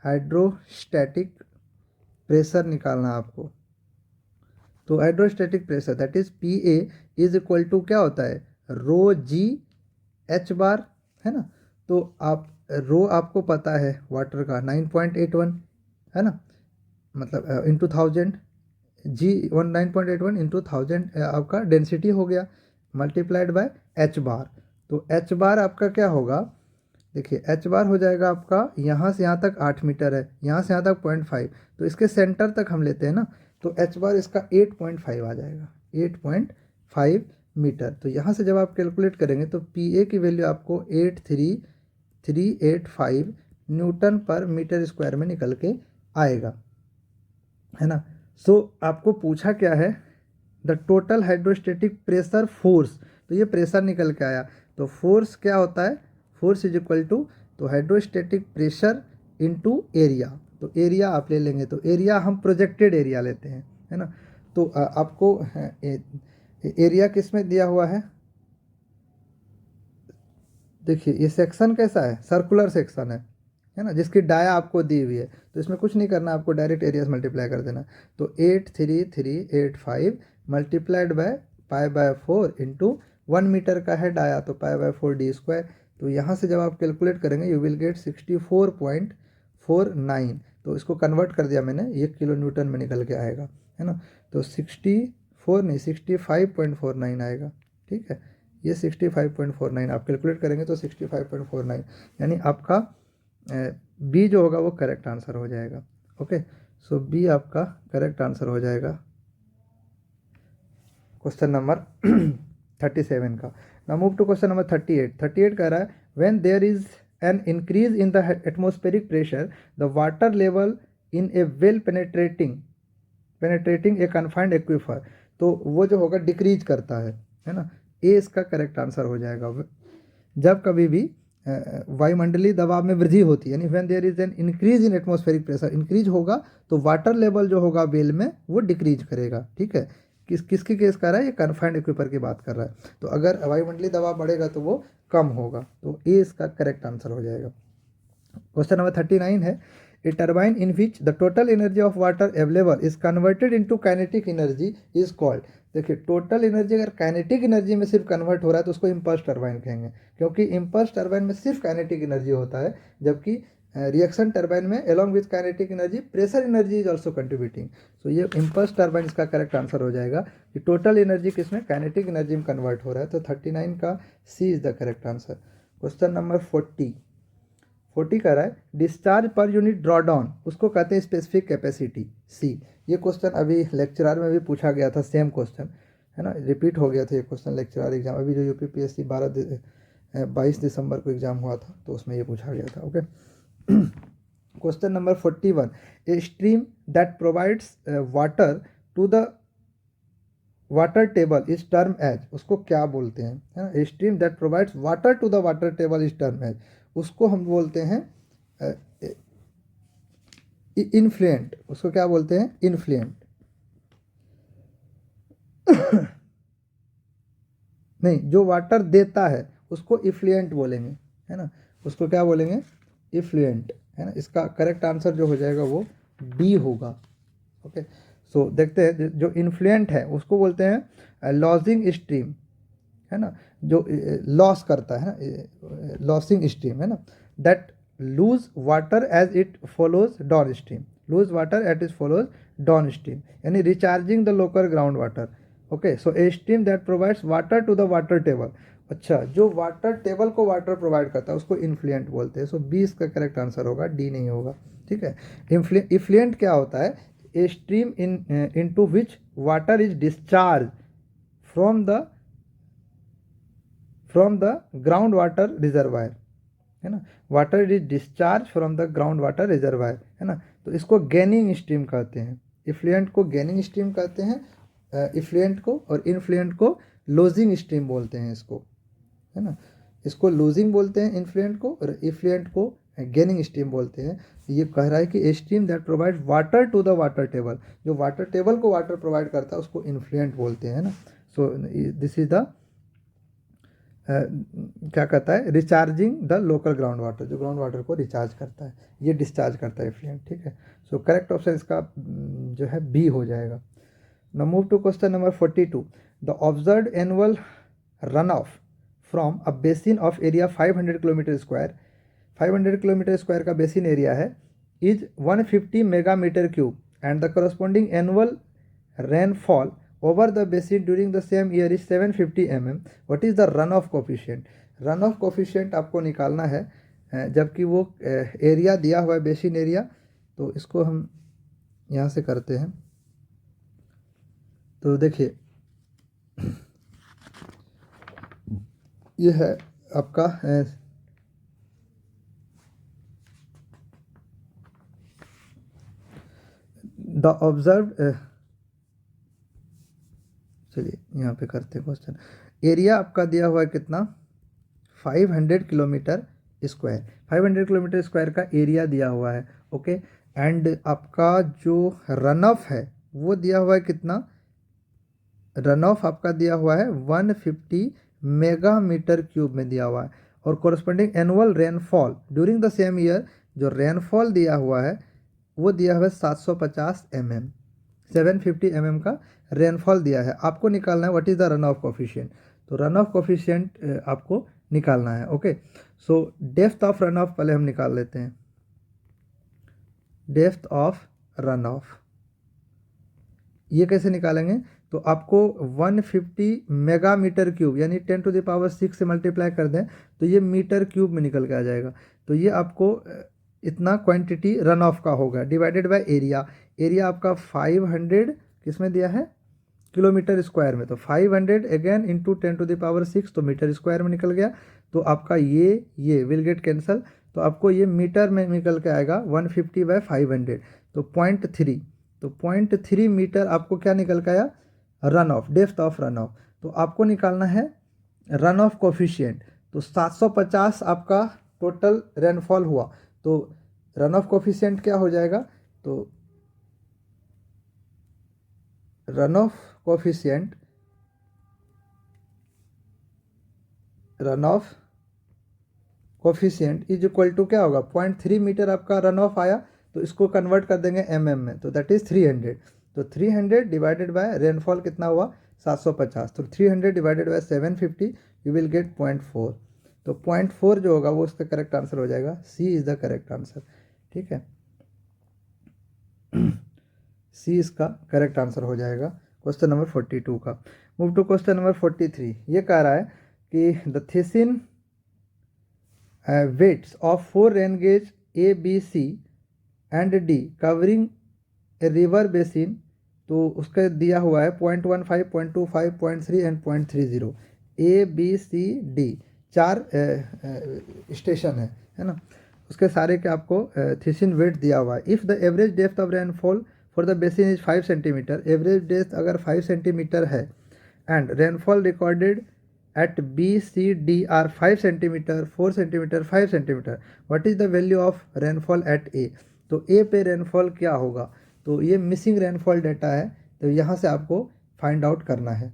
हाइड्रोस्टैटिक प्रेशर निकालना आपको। तो hydrostatic pressure that is P A is equal to क्या होता है, रो जी एच बार, है ना। तो आप रो आपको पता है वाटर का 9.81 है ना, मतलब इंटू 1000, जी 9.81 इंटू 1000 आपका डेंसिटी हो गया, मल्टीप्लाइड बाय एच बार। तो एच बार आपका क्या होगा, देखिए एच बार हो जाएगा आपका, यहाँ से यहाँ तक 8 मीटर है, यहाँ से यहाँ तक 0.5, तो इसके सेंटर तक हम लेते हैं ना, तो एच बार इसका 8.5 आ जाएगा, 8.5 मीटर। तो यहाँ से जब आप कैलकुलेट करेंगे तो पी ए की वैल्यू आपको 83385 न्यूटन पर मीटर स्क्वायर में निकल के आएगा, है ना। सो आपको पूछा क्या है, the total hydrostatic pressure force, तो ये प्रेशर निकल के आया। तो फोर्स क्या होता है, फोर्स इज इक्वल टू, तो हाइड्रोस्टेटिक प्रेशर इनटू एरिया। तो एरिया आप ले लेंगे, तो एरिया हम प्रोजेक्टेड एरिया लेते हैं, है ना। तो आपको एरिया किस में दिया हुआ है, देखिए ये सेक्शन कैसा है, सर्कुलर सेक्शन है ना, जिसकी डाया आपको दी हुई है। तो इसमें कुछ नहीं करना, आपको डायरेक्ट एरिया से मल्टीप्लाई कर देना। तो 83385 मल्टीप्लाइड बाय π/4 इंटू 1 मीटर का है डाया, तो π/4 डी स्क्वायर। तो यहाँ से जब आप कैलकुलेट करेंगे यू विल गेट 64.49। तो इसको कन्वर्ट कर दिया मैंने, ये किलो न्यूटन में निकल के आएगा, है ना। तो 64 नहीं 65.49 आएगा, ठीक है। ये 65.49 आप कैलकुलेट करेंगे तो 65.49, यानी आपका बी जो होगा वो करेक्ट आंसर हो जाएगा, ओके। सो बी आपका करेक्ट आंसर हो जाएगा क्वेश्चन नंबर 37 का। Now move to question number 38। 38 कह रहा है when there is an increase in the atmospheric pressure the water level in a well penetrating a confined aquifer. तो वो जो होगा डिक्रीज करता है ना। ए इसका करेक्ट आंसर हो जाएगा। जब कभी भी वायुमंडलीय दबाव में वृद्धि होती है, यानी when there is an increase in atmospheric pressure, increase होगा तो वाटर लेवल जो होगा वेल में वो डिक्रीज करेगा, ठीक है। किसकी केस कर रहा है, ये कन्फाइंड एक्वीफर की बात कर रहा है। तो अगर वायुमंडलीय दबाव बढ़ेगा तो वो कम होगा, तो ए इसका करेक्ट आंसर हो जाएगा। क्वेश्चन नंबर 39 है a turbine in which the total energy of water available is converted into kinetic energy is called. देखिए टोटल एनर्जी अगर काइनेटिक एनर्जी में सिर्फ कन्वर्ट हो रहा है तो उसको इम्पल्स टर्बाइन कहेंगे, क्योंकि इम्पल्स टर्बाइन में सिर्फ काइनेटिक एनर्जी होता है, जबकि रिएक्शन टर्बाइन में along with kinetic energy pressure energy is also contributing. So ये इम्पल्स टर्बाइन इसका करेक्ट आंसर हो जाएगा कि टोटल एनर्जी किसमें, काइनेटिक एनर्जी में कन्वर्ट हो रहा है। तो 39 का C is the correct answer. Question number 40 कह रहा है discharge per unit draw down, उसको कहते हैं स्पेसिफिक कैपेसिटी सी। ये क्वेश्चन अभी लेक्चरर में भी पूछा गया था, सेम क्वेश्चन है ना, रिपीट हो गया था ये क्वेश्चन लेक्चरर एग्जाम, अभी जो यूपीपीएससी 22 दिसंबर को एग्जाम हुआ था तो उसमें ये पूछा गया था, okay. Question number 41 a stream that provides water to the water table is term as, उसको क्या बोलते हैं, है ना। A stream that provides water to the water table is term as, उसको हम बोलते हैं इन्फ्लुएंट, उसको क्या बोलते हैं? इन्फ्लुएंट। नहीं, जो वाटर देता है उसको इफ्लुएंट बोलेंगे, है ना, उसको क्या बोलेंगे? इफ्लुएंट, है ना। इसका करेक्ट आंसर जो हो जाएगा वो डी होगा। ओके, सो देखते हैं जो इन्फ्लुएंट है उसको बोलते हैं लॉजिंग स्ट्रीम, है ना, जो लॉस करता है ना, लॉसिंग स्ट्रीम, है ना, that lose water as it follows down stream, lose water at it follows down stream, यानी recharging the local ground water. Okay, so a stream that provides water to the water table. अच्छा, जो water table को water provide करता है उसको influential बोलते हैं। सो 20 का करेक्ट आंसर होगा, डी नहीं होगा। ठीक है, इफ्लुएंट क्या होता है? A stream into which water is discharge from the ground water reservoir, है ना, water is discharge from the ground water reservoir, है ना। तो इसको गेनिंग स्ट्रीम कहते हैं, इफ्लुएंट को गेनिंग स्ट्रीम कहते हैं, इफ्लुएंट को, और इन्फ्लुएंट को लूजिंग स्ट्रीम बोलते हैं इसको, है ना। इसको लूजिंग बोलते हैं इन्फ्लुएंट को, और इफ्लुएंट को गेनिंग स्ट्रीम बोलते हैं। ये कह रहा है कि a stream that provide water to the water table, जो वाटर टेबल को वाटर प्रोवाइड करता है उसको इन्फ्लुएंट बोलते हैं, है ना। सो दिस इज द क्या कहता है? Recharging the local ground water, जो ग्राउंड वाटर को रिचार्ज करता है, ये डिस्चार्ज करता है इफ्लुएंट। ठीक है, सो करेक्ट ऑप्शन इसका जो है बी हो जाएगा। Now move to question number 42। The observed annual run off from a basin of area 500 kilometre square, 500 kilometre square का बेसिन एरिया है, is 150 mega metre cube and the corresponding annual rainfall over the basin during the same year is 750 mm. What is the runoff coefficient? Runoff coefficient आपको निकालना है, जबकि वो area दिया हुआ है बेसिन एरिया, तो इसको हम यहाँ से करते हैं। तो देखिए ये है आपका द ऑब्जर्व्ड, चलिए यहाँ पे करते हैं क्वेश्चन। एरिया आपका दिया हुआ है कितना? 500 किलोमीटर स्क्वायर, 500 किलोमीटर स्क्वायर का एरिया दिया हुआ है। ओके, एंड आपका जो रन ऑफ है वो दिया हुआ है कितना? रन ऑफ आपका दिया हुआ है 150 मेगा मीटर क्यूब में दिया हुआ है, और corresponding annual rainfall during the same year, जो रेनफॉल दिया हुआ है वो दिया हुआ है 750 mm, 750 mm का रेनफॉल दिया है। आपको निकालना है what is the run off coefficient. तो रन ऑफ कोफिशिएंट आपको निकालना है। Okay, so depth of run of पहले हम निकाल लेते हैं। डेप्थ ऑफ रन ऑफ ये कैसे निकालेंगे? तो आपको 150 मेगा मीटर क्यूब यानी 10⁻6 से मल्टीप्लाई कर दें तो ये मीटर क्यूब में निकल के आ जाएगा। तो ये आपको इतना क्वांटिटी रन ऑफ का होगा, डिवाइडेड बाय एरिया। एरिया आपका 500 किस में दिया है? किलोमीटर स्क्वायर में, तो 500 अगेन इंटू 10⁻6 तो मीटर स्क्वायर में निकल गया। तो आपका ये विल गेट कैंसल, तो आपको ये मीटर में निकल के आएगा 150/500, तो 0.3, तो 0.3 मीटर आपको क्या निकल के आया? Run of, depth of run of. तो आपको निकालना है रन ऑफ कोफिशिएंट। तो 750 आपका टोटल रेनफॉल हुआ, तो रन ऑफ कोफिशिएंट क्या हो जाएगा? तो run off coefficient, run off coefficient is equal to क्या होगा? 0.3 मीटर आपका रन ऑफ आया, तो इसको कन्वर्ट कर देंगे mm में, तो दैट इज 300। तो 300 डिवाइडेड बाय रेनफॉल कितना हुआ? 750, तो 300 divided by 750 you will gate 0.4। तो 0.4 जो होगा वो उसका करेक्ट आंसर हो जाएगा, सी इज़ द करेक्ट आंसर। ठीक है, सी इसका करेक्ट आंसर हो जाएगा क्वेश्चन नंबर 42 का। Move to question number 43। ये कह रहा है कि the Thiessen weights of 4 rain gauge A B C and D covering a river basin, तो उसका दिया हुआ है 0.15, 0.25, 0.3 and 0.30। A B C D 4 station है ना, उसके सारे के आपको थीसिन वेट दिया हुआ है। If the average depth of rainfall for the basin is 5 centimetre, average depth अगर 5 सेंटीमीटर है, and rainfall recorded at B, C, D are 5 centimeter, 4 centimeter, 5 centimeter. What is the value of rainfall at A? तो ए पे rainfall क्या होगा, तो ये missing rainfall data है, तो यहाँ से आपको फाइंड आउट करना है।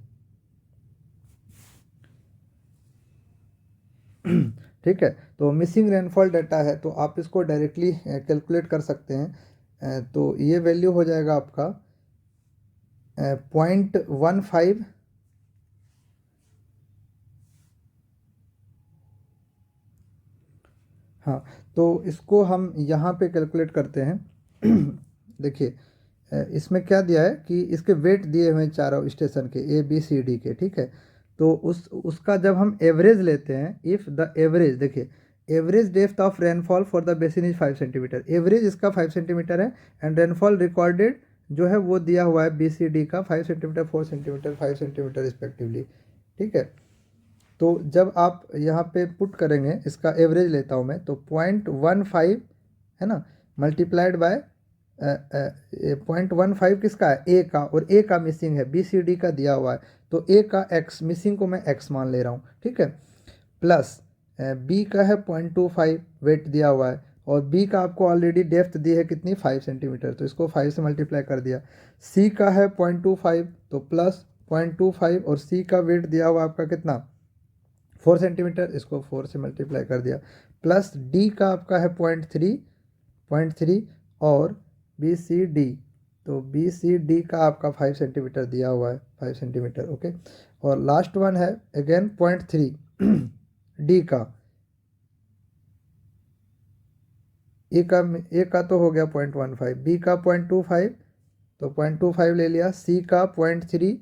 ठीक है, तो मिसिंग रेनफॉल डाटा है तो आप इसको डायरेक्टली कैलकुलेट कर सकते हैं। तो ये वैल्यू हो जाएगा आपका 0.15। हाँ, तो इसको हम यहाँ पे कैलकुलेट करते हैं। देखिए, इसमें क्या दिया है कि इसके वेट दिए हुए हैं चारों स्टेशन के ए बी सी डी के। ठीक है, तो उसका जब हम एवरेज लेते हैं, इफ़ द एवरेज, देखिए average depth of rainfall for the basin is 5 centimetre, average इसका 5 सेंटीमीटर है, एंड रेनफॉल रिकॉर्डेड जो है वो दिया हुआ है बी सी डी का 5 सेंटीमीटर, 4 सेंटीमीटर, 5 सेंटीमीटर रिस्पेक्टिवली। ठीक है, तो जब आप यहाँ पे पुट करेंगे, इसका एवरेज लेता हूँ मैं, तो 0.15 है ना, मल्टीप्लाइड बाय 0.15 किसका है, ए का, और ए का मिसिंग है, बी सी डी का दिया हुआ है, तो ए का एक्स, मिसिंग को मैं एक्स मान ले रहा हूँ। ठीक है, प्लस बी का है 0.25 वेट दिया हुआ है, और बी का आपको ऑलरेडी डेप्थ दी है कितनी, 5 सेंटीमीटर, तो इसको 5 से मल्टीप्लाई कर दिया। सी का है 0.25, तो प्लस 0.25, और सी का वेट दिया हुआ आपका कितना, 4 सेंटीमीटर, इसको 4 से मल्टीप्लाई कर दिया। प्लस डी का आपका है 0.3, और बी सी डी, तो बी सी डी का आपका 5 सेंटीमीटर दिया हुआ है, 5 सेंटीमीटर। ओके, और लास्ट वन है अगेन 0.3 डी का, ए का तो हो गया 0.15, बी का 0.25, तो 0.25 ले लिया, सी का 0.3,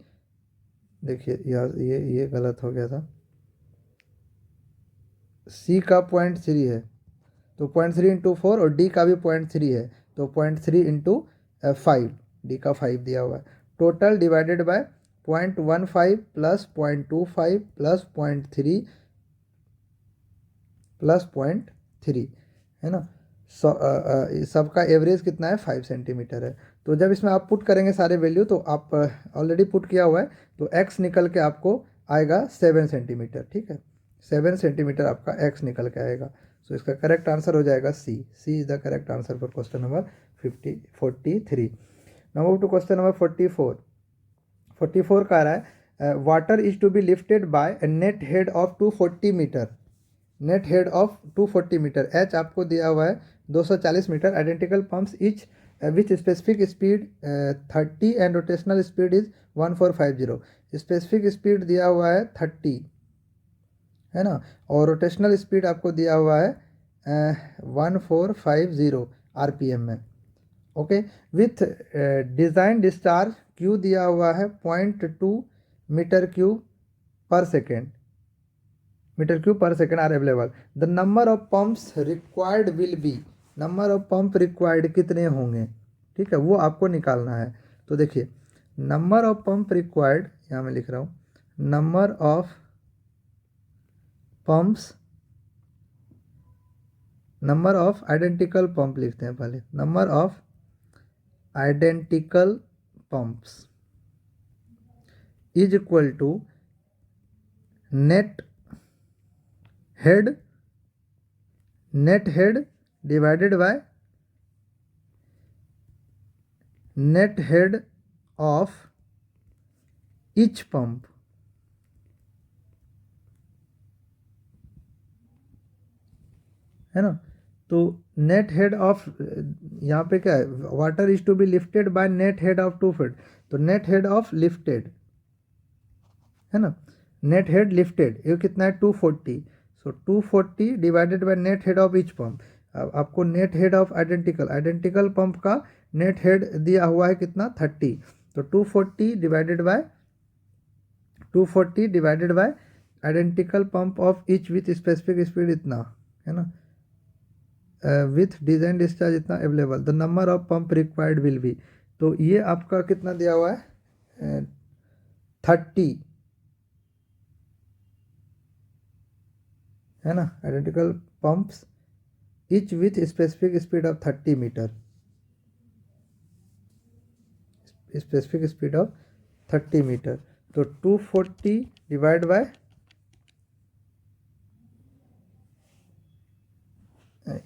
देखिए यार ये गलत हो गया था, सी का 0.3 है, तो 0.3 इंटू 4, और डी का भी 0.3 है, तो 0.3 इंटू 5, डी का 5 दिया हुआ है, total divided by 0.15 plus 0.25 plus 0.3 plus 0.3, है ना। सबका एवरेज कितना है, 5 सेंटीमीटर है। तो जब इसमें आप पुट करेंगे सारे वैल्यू, तो आप ऑलरेडी पुट किया हुआ है, तो एक्स निकल के आपको आएगा 7 सेंटीमीटर। ठीक है, 7 सेंटीमीटर आपका एक्स निकल के आएगा। सो इसका करेक्ट आंसर हो जाएगा C. C is the correct answer for question number 43। Now to question number 44। 44 कह रहा है water is to be lifted by net head of 240 metre, net head of 240 metre, H आपको दिया हुआ है 240 metre, identical pumps each with specific speed 30 and rotational speed is 1450। Specific speed दिया हुआ है 30, है ना, और रोटेशनल स्पीड आपको दिया हुआ है 1450 आरपीएम में। Okay, with design discharge Q दिया हुआ है 0.2 metre cube per second, metre cube per second are available. The number of pumps required will be, number of pump required कितने होंगे, ठीक है, वो आपको निकालना है। तो देखिए, नंबर ऑफ पंप रिक्वायर्ड, यहाँ मैं लिख रहा हूँ, number of pumps, number of identical pump लिखते हैं पहले, number of identical pumps is equal to net head, net head divided by net head of each pump, है ना। तो नेट हेड ऑफ, यहाँ पे क्या है, water is to be lifted by net head of 2 feet, तो net head of lifted, है ना, नेट हेड लिफ्टेड ये कितना है 240, so 240 divided by net head of each pump. अब आपको net head of identical, identical pump का net head दिया हुआ है कितना 30, तो 240 divided by identical pump of each with specific speed इतना, है ना, विथ डिजाइन डिस्चार्ज इतना available, the number of pump required will B, तो ये आपका कितना दिया हुआ है 30, है ना, identical pumps each with specific speed of 30 metre, specific speed of 30 metre, तो 240 डिवाइड बाय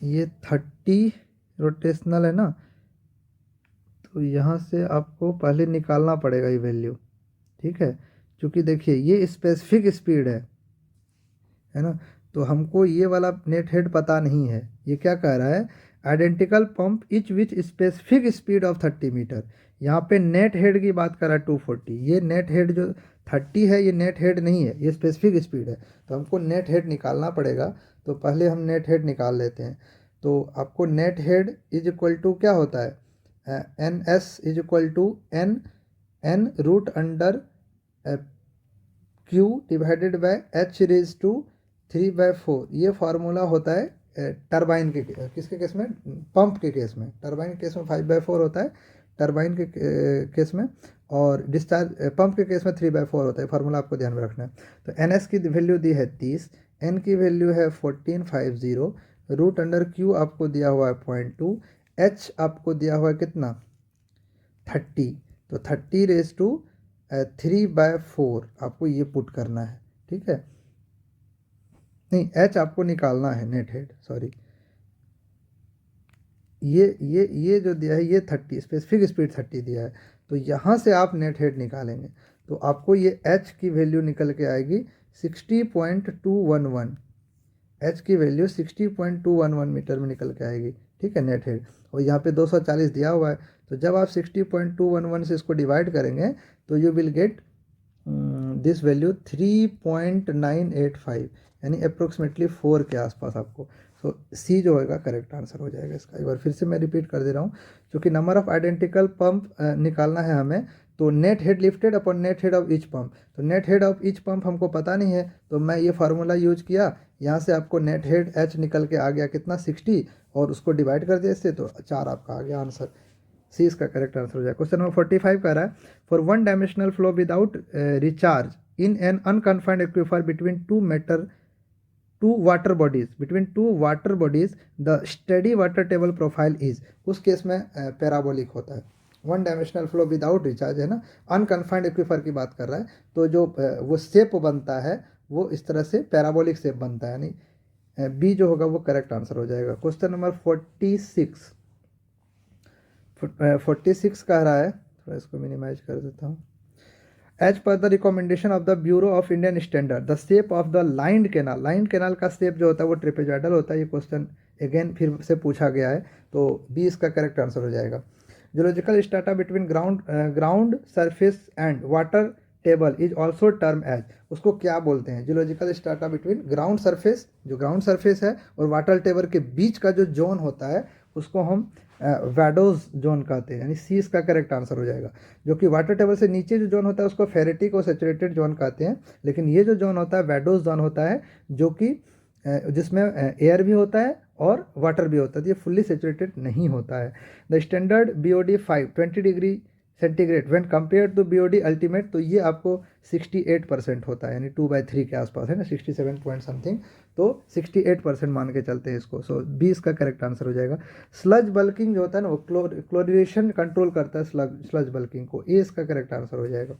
ये 30 रोटेशनल है ना, तो यहाँ से आपको पहले निकालना पड़ेगा ये वैल्यू, ठीक है। क्योंकि देखिए ये स्पेसिफिक स्पीड है ना, तो हमको ये वाला नेट हेड पता नहीं है। ये क्या कह रहा है, identical pump each which specific speed of 30 metre. यहाँ पे नेट हेड की बात कर रहा है 240, ये नेट हेड जो 30 है ये नेट हेड नहीं है, ये स्पेसिफिक स्पीड है। तो हमको नेट हेड निकालना पड़ेगा, तो पहले हम नेट हेड निकाल लेते हैं। तो आपको net head is equal to क्या होता है, N S is equal to N N root under Q divided by H raise to 3/4। ये फार्मूला होता है टरबाइन के किसके केस में, पंप के केस में। टरबाइन के केस में 5/4 होता है, टरबाइन के केस में, और डिस्चार्ज पंप के केस में 3/4 होता है। फार्मूला आपको ध्यान में रखना है। तो एन एस की वैल्यू दी है 30, एन की वैल्यू है 1450, रूट अंडर क्यू आपको दिया हुआ है 0.2, एच आपको दिया हुआ है कितना 30। तो 30 रेज टू 3/4 आपको ये पुट करना है, ठीक है। नहीं, एच आपको निकालना है, नेट हेड, सॉरी, ये जो दिया है ये 30, स्पेसिफिक स्पीड 30 दिया है। तो यहाँ से आप नेट हेड निकालेंगे तो आपको ये एच की वैल्यू निकल के आएगी 60.211। एच की वैल्यू 60.211 मीटर में निकल के आएगी, ठीक है, नेट हेड। और यहाँ पे 240 दिया हुआ है, तो जब आप 60.211 से इसको डिवाइड करेंगे तो you will get this value 3.985, यानी अप्रोक्सीमेटली 4 के आसपास आपको। सो सी जो होगा करेक्ट आंसर हो जाएगा इसका। एक बार फिर से मैं रिपीट कर दे रहा हूँ, क्योंकि नंबर ऑफ आइडेंटिकल पंप निकालना है हमें, तो net head lifted upon net head of each pump. तो net head of each pump हमको पता नहीं है, तो मैं ये फार्मूला यूज किया। यहाँ से आपको नेट हेड एच निकल के आ गया कितना 60, और उसको डिवाइड कर दिया इससे, तो 4 आपका आ गया आंसर। सी इसका करेक्ट आंसर हो जाएगा। क्वेश्चन नंबर 45 कह रहा है, for one dimensional flow without recharge in an unconfined aquifer between two water bodies the steady water table profile is. उस केस में पैराबोलिक होता है। One dimensional flow without recharge है ना, अनकन्फाइंड एक्विफर की बात कर रहा है, तो जो वो शेप बनता है वो इस तरह से पैराबोलिक शेप बनता है, यानी बी जो होगा वो करेक्ट आंसर हो जाएगा। क्वेश्चन नंबर 46 कह रहा है, थोड़ा इसको मिनिमाइज कर देता हूँ। As per the recommendation of the bureau of Indian standard the shape of the lined canal. Lined canal का शेप जो होता है वो ट्रेपेजॉइडल होता है। ये क्वेश्चन अगेन फिर से पूछा गया है, तो बी इसका करेक्ट आंसर हो जाएगा। Geological strata between ground surface and water table is also term as. उसको क्या बोलते हैं, geological strata between ground surface, जो ग्राउंड सरफेस है, और वाटर टेबल के बीच का जो जोन होता है उसको हम वैडोज जोन कहते हैं, यानी सी इसका करेक्ट आंसर हो जाएगा। जो कि वाटर टेबल से नीचे जो जोन होता है उसको फेरेटिक और सेचुरेटेड जोन कहते हैं, लेकिन ये जो जोन होता है वैडोज जोन होता है, जो कि जिसमें एयर भी होता है और वाटर भी होता है, ये फुल्ली सेचुरेटेड नहीं होता है। The standard BOD 5 20 degree centigrade when compare to BOD ultimate, तो ये आपको 68% होता है, यानी 2/3 के आसपास है ना, 67 पॉइंट समथिंग, तो 68% मान के चलते हैं इसको। सो बी इसका करेक्ट आंसर हो जाएगा। स्लज बल्किंग जो होता है ना, वो क्लोरिनेशन कंट्रोल करता है स्लज बल्किंग को, ये इसका करेक्ट आंसर हो जाएगा।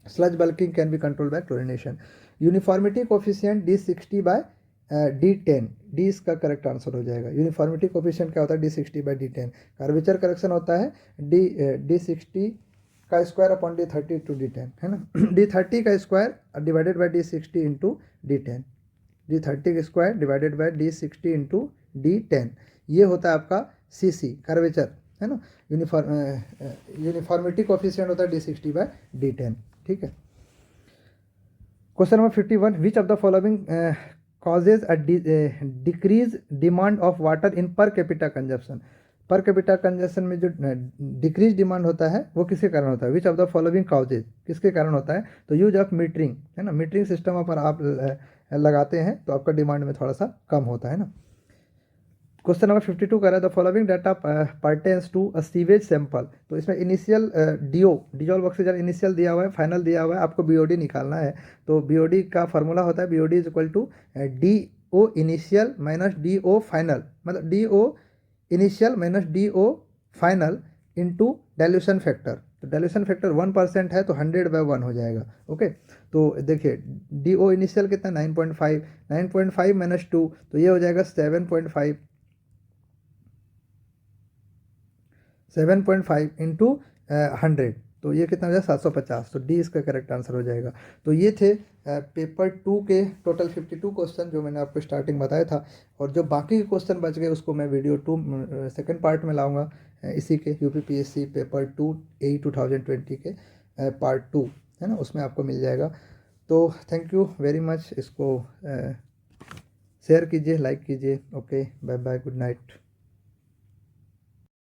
Sludge bulking can be control by chlorination. Uniformity coefficient D60/D10, D इसका करेक्ट आंसर हो जाएगा। यूनिफॉर्मिटी कोफिशिएंट क्या होता है, D60/D10। कर्वेचर करेक्शन होता है D60 का square upon D30 to D10, है ना। D30 का square divided by D60 into D10, D30 का square divided by D60 into D10, ये होता है आपका CC कर्वेचर, है ना। यूनिफॉर्मिटी कोफिशिएंट होता है D60/D10, ठीक है। Question number 51, which of the following causes a decrease demand of water in per capita consumption। Per capita consumption में जो डिक्रीज डिमांड होता है वो किसके कारण होता है, which of the following causes, किसके कारण होता है, तो यूज ऑफ मीटरिंग, है ना। मीटरिंग सिस्टम पर आप लगाते हैं तो आपका डिमांड में थोड़ा सा कम होता है ना। क्वेश्चन नंबर 52 कर रहा है, the following data pertains to a sewage sample. तो इसमें इनिशियल डिजॉल्व ऑक्सीजन इनिशियल दिया हुआ है, फाइनल दिया हुआ है, आपको BOD निकालना है। तो BOD का फॉर्मूला होता है BOD is equal to DO initial minus DO final, मतलब DO initial minus DO final into dilution factor. तो डाइल्यूशन फैक्टर 1% है तो 100/1 हो जाएगा। ओके, तो देखिए DO इनिशियल कितना 9.5 माइनस 2, तो ये हो जाएगा 7.5, 7.5 इंटू 100, तो ये कितना हो जाएगा 750। तो डी इसका करेक्ट आंसर हो जाएगा। तो ये थे पेपर 2 के टोटल 52 क्वेश्चन जो मैंने आपको स्टार्टिंग बताया था। और जो बाकी के क्वेश्चन बच गए उसको मैं वीडियो 2 सेकंड पार्ट में लाऊंगा, इसी के यूपीपीएससी पेपर 2 2020 के पार्ट 2 है ना, उसमें आपको मिल जाएगा। तो थैंक यू वेरी मच, इसको शेयर कीजिए, लाइक कीजिए। Okay, bye bye, good night.